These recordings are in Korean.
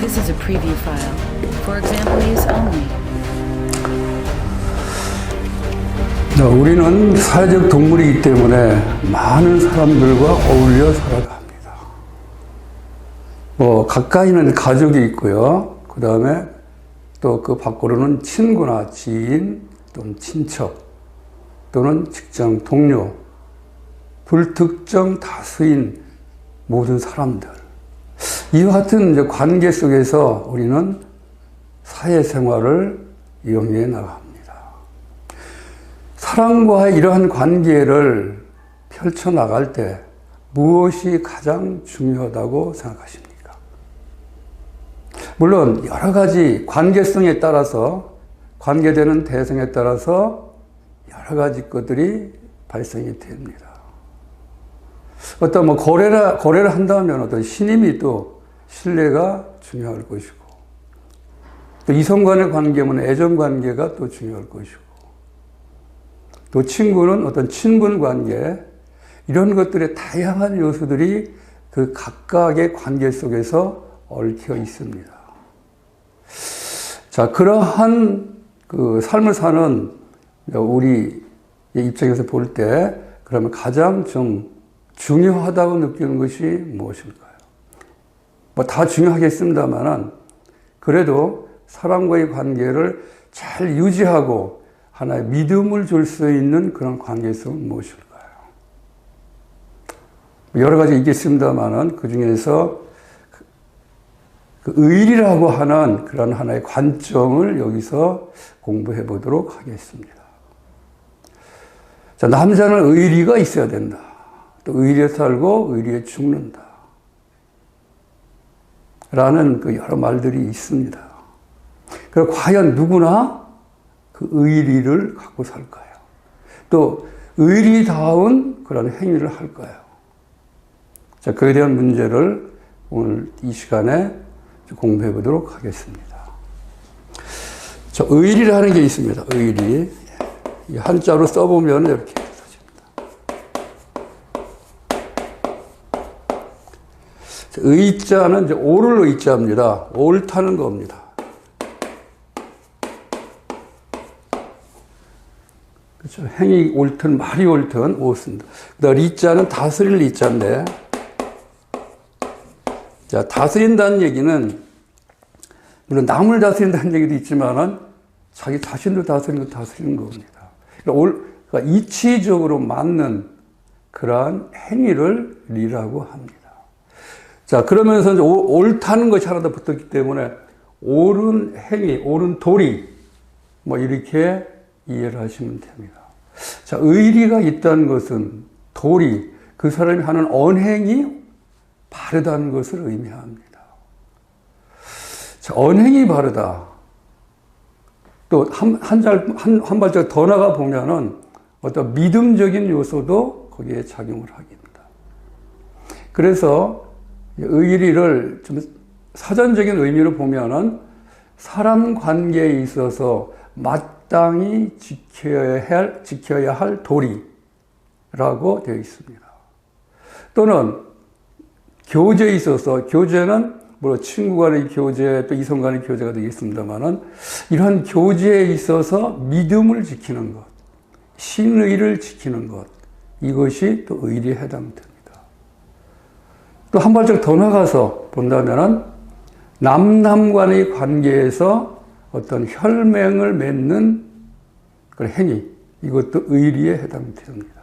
This is a preview file. For example use only. 우리는 사회적 동물이기 때문에 많은 사람들과 어울려 살아갑니다. 가까이는 가족이 있고요. 그 다음에 또 그 밖으로는 친구나 지인 또는 친척 또는 직장 동료, 불특정 다수인 모든 사람들. 이와 같은 이제 관계 속에서 우리는 사회생활을 영위해 나갑니다. 사람과의 이러한 관계를 펼쳐나갈 때 무엇이 가장 중요하다고 생각하십니까? 물론 여러 가지 관계성에 따라서, 관계되는 대상에 따라서 여러 가지 것들이 발생이 됩니다. 어떤 거래를 한다면 어떤 신임이 또 신뢰가 중요할 것이고, 또 이성 간의 관계면 애정 관계가 또 중요할 것이고, 또 친구는 어떤 친분 관계, 이런 것들의 다양한 요소들이 그 각각의 관계 속에서 얽혀 있습니다. 자, 그러한 그 삶을 사는 우리의 입장에서 볼 때, 그러면 가장 좀 중요하다고 느끼는 것이 무엇일까요? 다 중요하겠습니다만은, 그래도 사람과의 관계를 잘 유지하고 하나의 믿음을 줄 수 있는 그런 관계성은 무엇일까요? 여러 가지 있겠습니다만은, 그 중에서 그 의리라고 하는 그런 하나의 관점을 여기서 공부해 보도록 하겠습니다. 자, 남자는 의리가 있어야 된다. 또 의리에 살고 의리에 죽는다. 라는 그 여러 말들이 있습니다. 그럼 과연 누구나 그 의리를 갖고 살까요? 또 의리다운 그런 행위를 할까요? 자, 그에 대한 문제를 오늘 이 시간에 공부해 보도록 하겠습니다. 자, 의리라는 게 있습니다. 의리. 한자로 써보면 이렇게 써집니다. 의자는 이제 옳을 의자입니다. 옳다는 겁니다. 그렇죠. 행위 옳든 말이 옳든 옳습니다. 그다음 리자는 다스릴 리자인데, 자, 다스린다는 얘기는 물론 남을 다스린다는 얘기도 있지만은 자기 자신도 다스리는 겁니다. 그러니까 이치적으로 맞는 그러한 행위를 리라고 합니다. 자, 그러면서 이제 옳다는 것이 하나 더 붙었기 때문에 옳은 행위, 옳은 도리, 이렇게 이해를 하시면 됩니다. 자, 의리가 있다는 것은 도리, 그 사람이 하는 언행이 바르다는 것을 의미합니다. 자, 언행이 바르다. 또 한 발짝 더 나가 보면은 어떤 믿음적인 요소도 거기에 작용을 하게 됩니다. 그래서 의리를 좀 사전적인 의미로 보면은 사람 관계에 있어서 마땅히 지켜야 할 도리라고 되어 있습니다. 또는 교제에 있어서, 교제는 물론 친구 간의 교제, 또 이성 간의 교제가 되겠습니다만은, 이러한 교제에 있어서 믿음을 지키는 것, 신의를 지키는 것, 이것이 또 의리에 해당됩니다. 또 한 발짝 더 나가서 본다면은, 남남 간의 관계에서 어떤 혈맹을 맺는 그런 행위, 이것도 의리에 해당됩니다.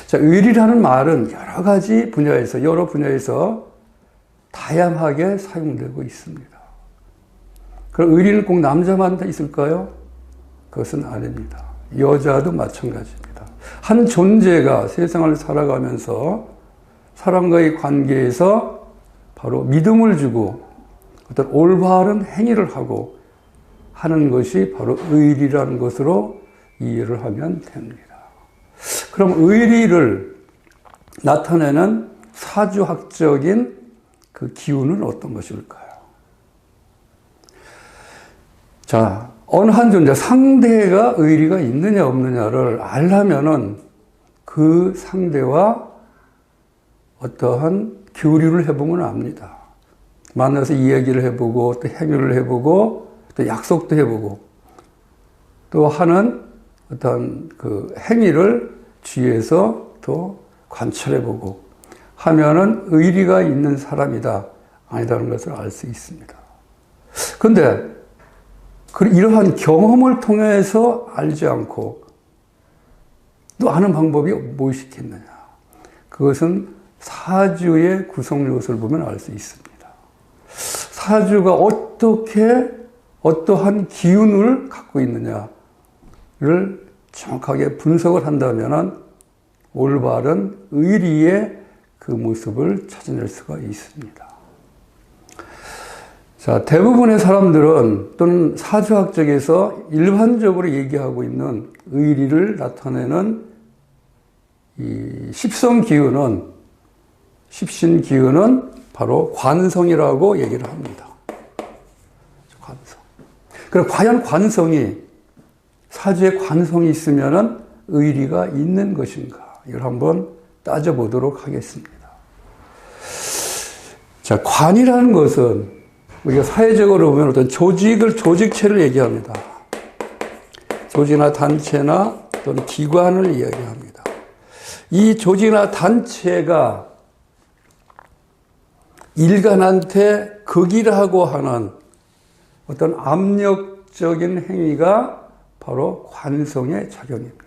자, 의리라는 말은 여러 분야에서 다양하게 사용되고 있습니다. 그럼 의리는 꼭 남자만 다 있을까요? 그것은 아닙니다. 여자도 마찬가지입니다. 한 존재가 세상을 살아가면서 사람과의 관계에서 바로 믿음을 주고 어떤 올바른 행위를 하고 하는 것이 바로 의리라는 것으로 이해를 하면 됩니다. 그럼 의리를 나타내는 사주학적인 그 기운은 어떤 것일까요? 자, 어느 한 존재, 상대가 의리가 있느냐 없느냐를 알려면은 그 상대와 어떠한 교류를 해보면 압니다. 만나서 이야기를 해보고 또 행위를 해보고 또 약속도 해보고 또 하는 어떤 그 행위를 주위에서 또 관찰해보고 하면은 의리가 있는 사람이다 아니다는 것을 알 수 있습니다. 그런데 이러한 경험을 통해서 알지 않고 또 아는 방법이 무엇이 있겠느냐. 그것은 사주의 구성 요소를 보면 알 수 있습니다. 사주가 어떻게 어떠한 기운을 갖고 있느냐를 정확하게 분석을 한다면 올바른 의리의 그 모습을 찾아낼 수가 있습니다. 자, 대부분의 사람들은 또는 사주학적에서 일반적으로 얘기하고 있는 의리를 나타내는 이 십신기운은 바로 관성이라고 얘기를 합니다. 관성. 그럼 과연 관성이, 사주에 관성이 있으면은 의리가 있는 것인가? 이걸 한번 따져보도록 하겠습니다. 자, 관이라는 것은 우리가 사회적으로 보면 어떤 조직체를 얘기합니다. 조직이나 단체나 또는 기관을 이야기합니다. 이 조직이나 단체가 일간한테 극이라고 하는 어떤 압력적인 행위가 바로 관성의 작용입니다.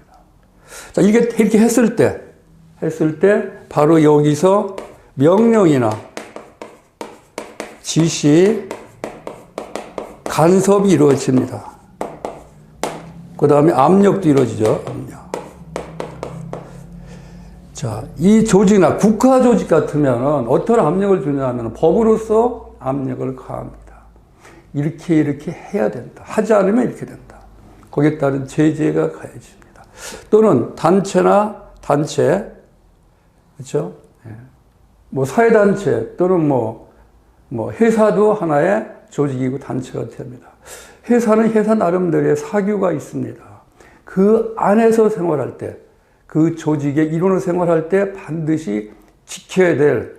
자, 이렇게 했을 때 바로 여기서 명령이나 지시, 간섭이 이루어집니다. 그 다음에 압력도 이루어지죠. 압력. 자, 이 조직이나 국가 조직 같으면 어떤 압력을 주냐 하면 법으로서 압력을 가합니다. 이렇게 해야 된다. 하지 않으면 이렇게 된다. 거기에 따른 제재가 가해집니다. 또는 단체, 그렇죠? 뭐 사회단체 또는 뭐 회사도 하나의 조직이고 단체가 됩니다. 회사는 회사 나름대로의 사규가 있습니다. 그 안에서 생활할 때, 그 조직의 일원으로 생활할 때 반드시 지켜야 될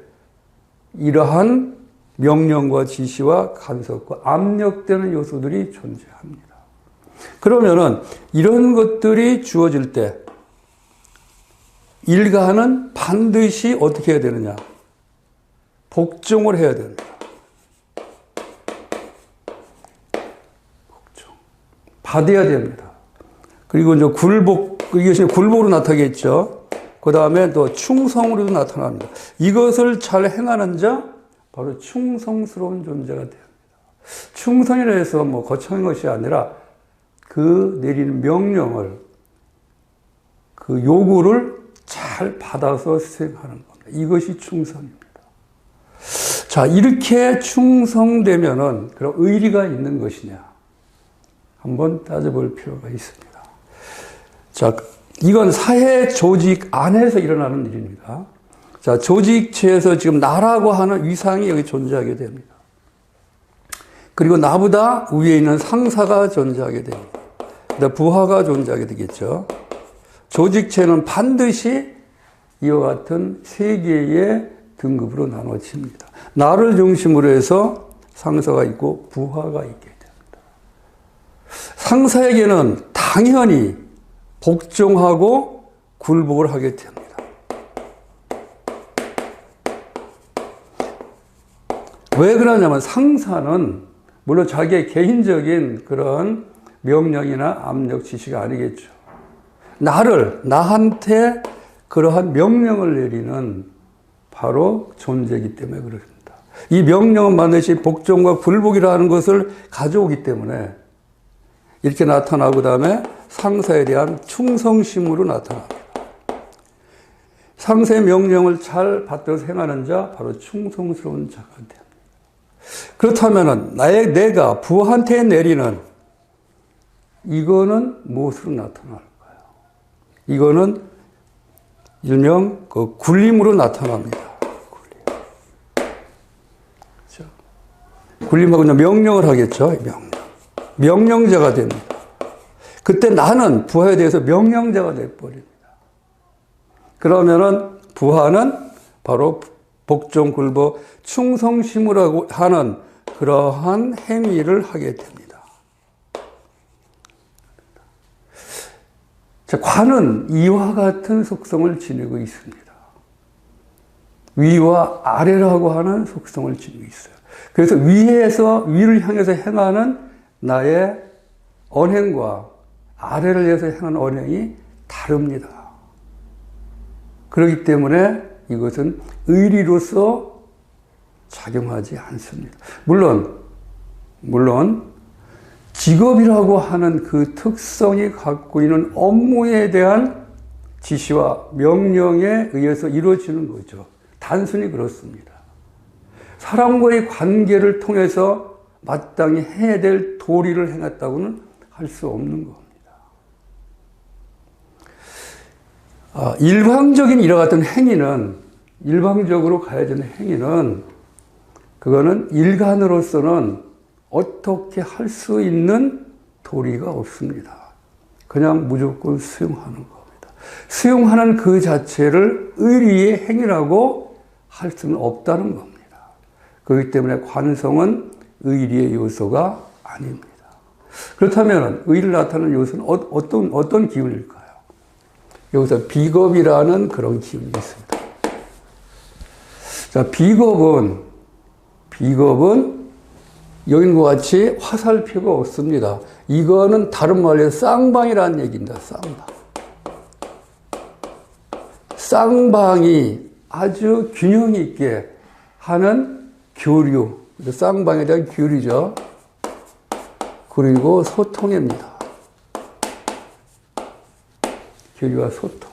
이러한 명령과 지시와 간섭과 압력되는 요소들이 존재합니다. 그러면은 이런 것들이 주어질 때 일가는 반드시 어떻게 해야 되느냐? 복종을 해야 됩니다. 복종. 받아야 됩니다. 그리고 이제 이것이 굴복으로 나타나겠죠. 그 다음에 또 충성으로도 나타납니다. 이것을 잘 행하는 자, 바로 충성스러운 존재가 됩니다. 충성이라 해서 뭐 거창한 것이 아니라 그 내리는 명령을, 그 요구를 잘 받아서 수행하는 겁니다. 이것이 충성입니다. 자, 이렇게 충성되면은 그럼 의리가 있는 것이냐? 한번 따져볼 필요가 있습니다. 자, 이건 사회 조직 안에서 일어나는 일입니다. 자, 조직체에서 지금 나라고 하는 위상이 여기 존재하게 됩니다. 그리고 나보다 위에 있는 상사가 존재하게 됩니다. 부하가 존재하게 되겠죠. 조직체는 반드시 이와 같은 세 개의 등급으로 나눠집니다. 나를 중심으로 해서 상사가 있고 부하가 있게 됩니다. 상사에게는 당연히 복종하고 굴복을 하게 됩니다. 왜 그러냐면 상사는 물론 자기의 개인적인 그런 명령이나 압력 지시가 아니겠죠. 나한테 그러한 명령을 내리는 바로 존재이기 때문에 그렇습니다. 이 명령은 반드시 복종과 굴복이라는 것을 가져오기 때문에 이렇게 나타나고 그다음에 상사에 대한 충성심으로 나타납니다. 상사의 명령을 잘 받들어서 행하는 자, 바로 충성스러운 자가 됩니다. 그렇다면 내가 부한테 내리는 이거는 무엇으로 나타날까요? 이거는 일명 그 굴림으로 나타납니다. 굴림하고 명령을 하겠죠. 명령자가 됩니다. 그때 나는 부하에 대해서 명령자가 돼버립니다. 그러면은 부하는 바로 복종, 굴복, 충성심으로 하는 그러한 행위를 하게 됩니다. 자, 관은 이와 같은 속성을 지니고 있습니다. 위와 아래라고 하는 속성을 지니고 있어요. 그래서 위를 향해서 행하는 나의 언행과 아래를 위해서 행하는 언행이 다릅니다. 그렇기 때문에 이것은 의리로서 작용하지 않습니다. 물론 직업이라고 하는 그 특성이 갖고 있는 업무에 대한 지시와 명령에 의해서 이루어지는 거죠. 단순히 그렇습니다. 사람과의 관계를 통해서 마땅히 해야 될 도리를 행했다고는 할 수 없는 겁니다. 일방적인 이와 같은 행위는, 일방적으로 가야 되는 행위는, 그거는 일간으로서는 어떻게 할 수 있는 도리가 없습니다. 그냥 무조건 수용하는 겁니다. 수용하는 그 자체를 의리의 행위라고 할 수는 없다는 겁니다. 그렇기 때문에 관성은 의리의 요소가 아닙니다. 그렇다면 의리를 나타내는 요소는 어떤 기운일까요? 여기서 비겁이라는 그런 기운이 있습니다. 자, 비겁은 여기과 같이 화살표가 없습니다. 이거는 다른 말로 해서 쌍방이라는 얘기입니다. 쌍방이 아주 균형 있게 하는 교류, 쌍방에 대한 교류죠. 그리고 소통입니다. 교류와 소통.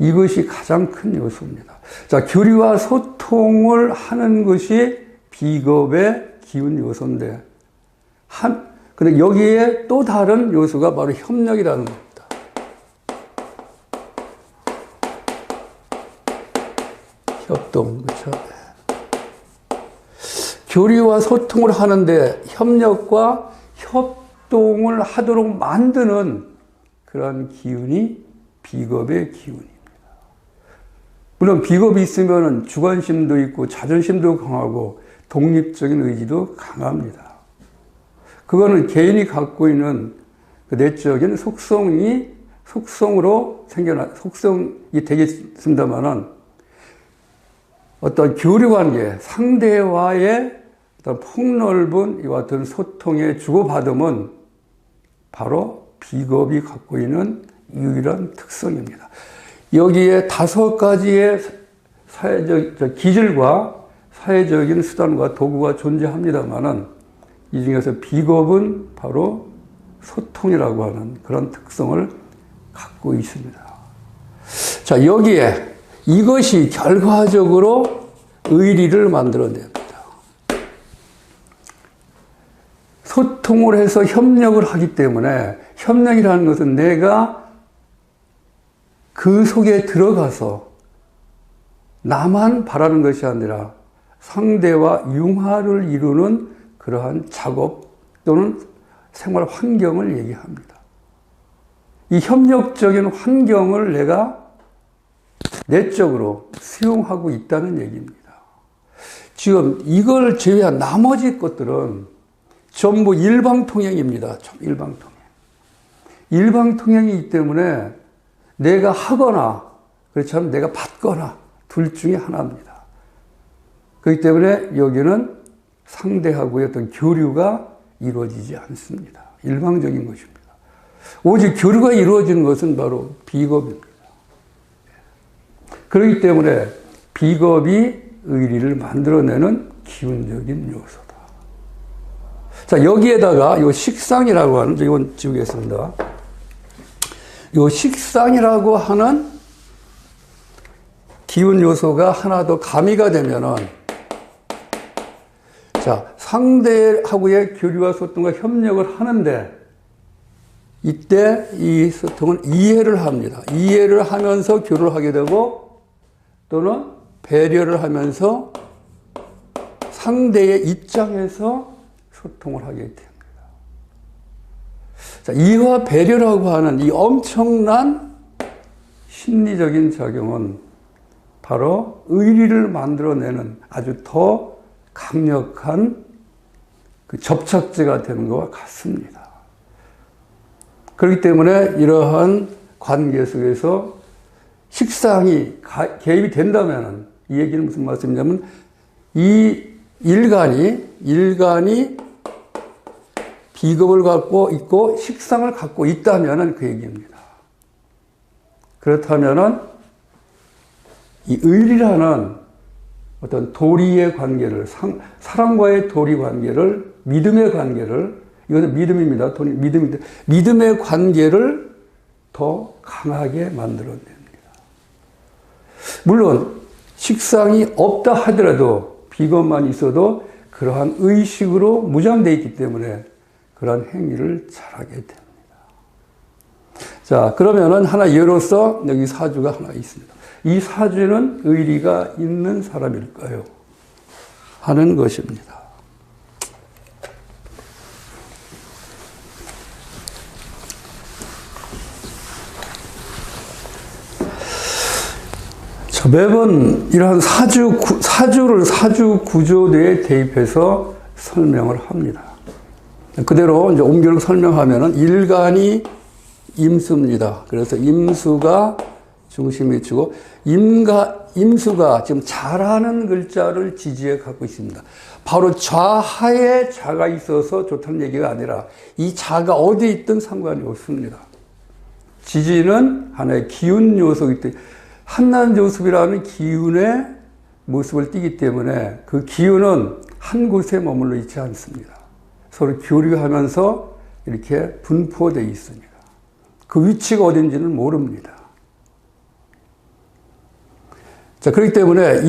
이것이 가장 큰 요소입니다. 자, 교류와 소통을 하는 것이 비겁의 기운 요소인데, 근데 여기에 또 다른 요소가 바로 협력이라는 겁니다. 협동, 그렇죠? 교류와 소통을 하는데 협력과 협동을 하도록 만드는 그런 기운이 비겁의 기운입니다. 물론 비겁이 있으면 주관심도 있고 자존심도 강하고 독립적인 의지도 강합니다. 그거는 개인이 갖고 있는 그 내적인 속성으로 속성이 되겠습니다만은 어떤 교류 관계, 상대와의 어떤 폭넓은 이와 같은 소통의 주고받음은 바로 비겁이 갖고 있는 유일한 특성입니다. 여기에 5가지의 사회적 기질과 사회적인 수단과 도구가 존재합니다만은 이 중에서 비겁은 바로 소통이라고 하는 그런 특성을 갖고 있습니다. 자, 여기에 이것이 결과적으로 의리를 만들어냅니다. 소통을 해서 협력을 하기 때문에 협력이라는 것은 내가 그 속에 들어가서 나만 바라는 것이 아니라 상대와 융화를 이루는 그러한 작업 또는 생활 환경을 얘기합니다. 이 협력적인 환경을 내가 내적으로 수용하고 있다는 얘기입니다. 지금 이걸 제외한 나머지 것들은 전부 일방통행입니다. 일방통행. 일방통행이기 때문에 내가 하거나 그렇지 않으면 내가 받거나 둘 중에 하나입니다. 그렇기 때문에 여기는 상대하고의 어떤 교류가 이루어지지 않습니다. 일방적인 것입니다. 오직 교류가 이루어지는 것은 바로 비겁입니다. 그렇기 때문에 비겁이 의리를 만들어내는 기운적인 요소다. 자, 여기에다가 이 식상이라고 하는, 이건 지우겠습니다. 이 식상이라고 하는 기운 요소가 하나 더 가미가 되면은, 자, 상대하고의 교류와 소통과 협력을 하는데, 이때 이 소통은 이해를 합니다. 이해를 하면서 교류를 하게 되고, 또는 배려를 하면서 상대의 입장에서 소통을 하게 됩니다. 자, 이와 배려라고 하는 이 엄청난 심리적인 작용은 바로 의리를 만들어내는 아주 더 강력한 그 접착제가 되는 것과 같습니다. 그렇기 때문에 이러한 관계 속에서 식상이 개입이 된다면 이 얘기는 무슨 말씀이냐면 이 일간이 비겁을 갖고 있고 식상을 갖고 있다면 그 얘기입니다. 그렇다면 이 의리라는 어떤 도리의 관계를, 사랑과의 도리 관계를, 믿음의 관계를, 이것은 믿음입니다. 믿음의 관계를 더 강하게 만들어냅니다. 물론 식상이 없다 하더라도 비겁만 있어도 그러한 의식으로 무장되어 있기 때문에 그러한 행위를 잘하게 됩니다. 자, 그러면은 하나 예로서 여기 사주가 하나 있습니다. 이 사주는 의리가 있는 사람일까요? 하는 것입니다. 매번 이러한 사주를 사주 구조대에 대입해서 설명을 합니다. 그대로 이제 옮겨 설명하면은 일간이 임수입니다. 그래서 임수가 중심에 주고 임수가 지금 자라는 글자를 지지에 갖고 있습니다. 바로 좌하에 자가 있어서 좋다는 얘기가 아니라 이 자가 어디에 있든 상관이 없습니다. 지지는 하나의 기운 요소이기 때문에 한난조습이라는 기운의 모습을 띠기 때문에 그 기운은 한 곳에 머물러 있지 않습니다. 서로 교류하면서 이렇게 분포되어 있습니다. 그 위치가 어딘지는 모릅니다. 자, 그렇기 때문에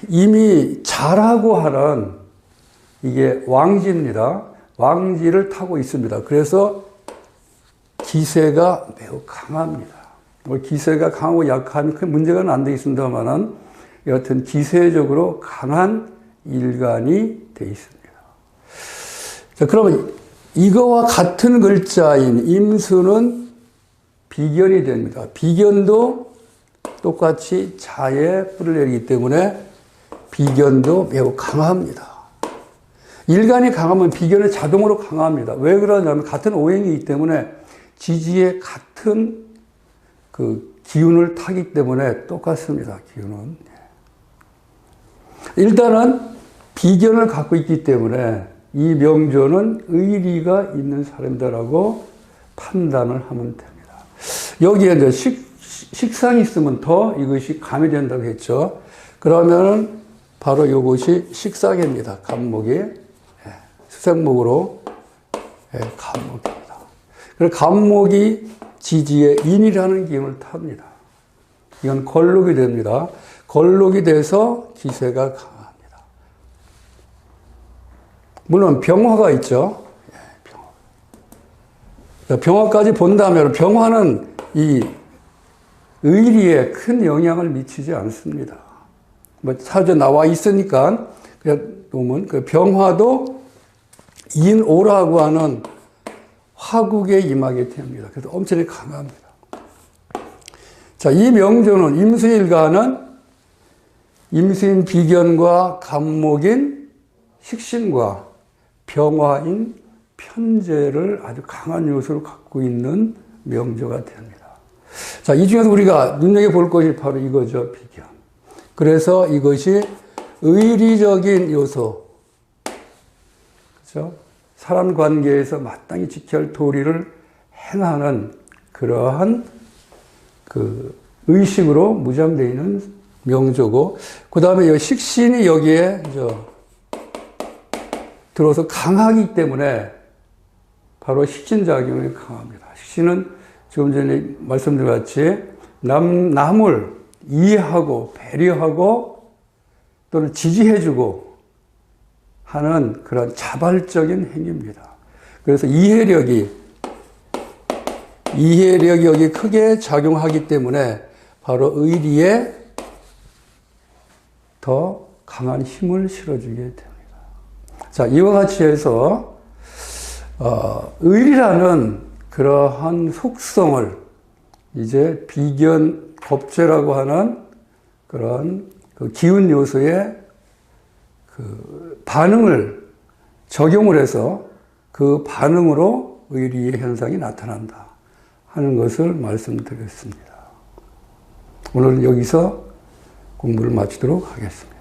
이미 자라고 하는 이게 왕지입니다. 왕지를 타고 있습니다. 그래서 기세가 매우 강합니다. 기세가 강하고 약하면 큰 문제가 안 되겠습니다만은 여하튼 기세적으로 강한 일간이 되어 있습니다. 자, 그러면 이거와 같은 글자인 임수는 비견이 됩니다. 비견도 똑같이 자에 뿔을 내리기 때문에 비견도 매우 강합니다. 일간이 강하면 비견은 자동으로 강합니다. 왜 그러냐면 같은 오행이기 때문에 지지에 같은 그 기운을 타기 때문에 똑같습니다. 기운은. 일단은 비견을 갖고 있기 때문에 이 명조는 의리가 있는 사람이다라고 판단을 하면 됩니다. 여기에 이제 식상이 있으면 더 이것이 가미된다고 했죠. 그러면은 바로 이것이 식상입니다. 간목이. 수생목으로 간목입니다. 그래서 간목이 지지에 인이라는 기운을 탑니다. 이건 걸록이 됩니다. 걸록이 돼서 기세가 강합니다. 물론 병화가 있죠. 병화까지 본다면 병화는 이 의리에 큰 영향을 미치지 않습니다. 사주에 나와 있으니까 보면 그 병화도 인오라고 하는 화국에 임하게 됩니다. 그래서 엄청나게 강합니다. 자, 이 명조는 임수일간은 임수인 비견과 간목인 식신과 병화인 편재를 아주 강한 요소로 갖고 있는 명조가 됩니다. 자, 이 중에서 우리가 눈여겨볼 것이 바로 이거죠, 비견. 그래서 이것이 의리적인 요소, 그렇죠? 사람 관계에서 마땅히 지켜야 할 도리를 행하는 그러한 그 의식으로 무장되어 있는 명조고, 그 다음에 이 식신이 여기에 들어서 강하기 때문에 바로 식신작용이 강합니다. 식신은 조금 전에 말씀드린 것 같이 남을 이해하고 배려하고 또는 지지해주고 하는 그런 자발적인 행위입니다. 그래서 이해력이 여기 크게 작용하기 때문에 바로 의리에 더 강한 힘을 실어주게 됩니다. 자, 이와 같이 해서 의리라는 그러한 속성을 이제 비견 법제라고 하는 그런 그 기운 요소에 그 반응을 적용을 해서 그 반응으로 의리의 현상이 나타난다 하는 것을 말씀드렸습니다. 오늘은 여기서 공부를 마치도록 하겠습니다.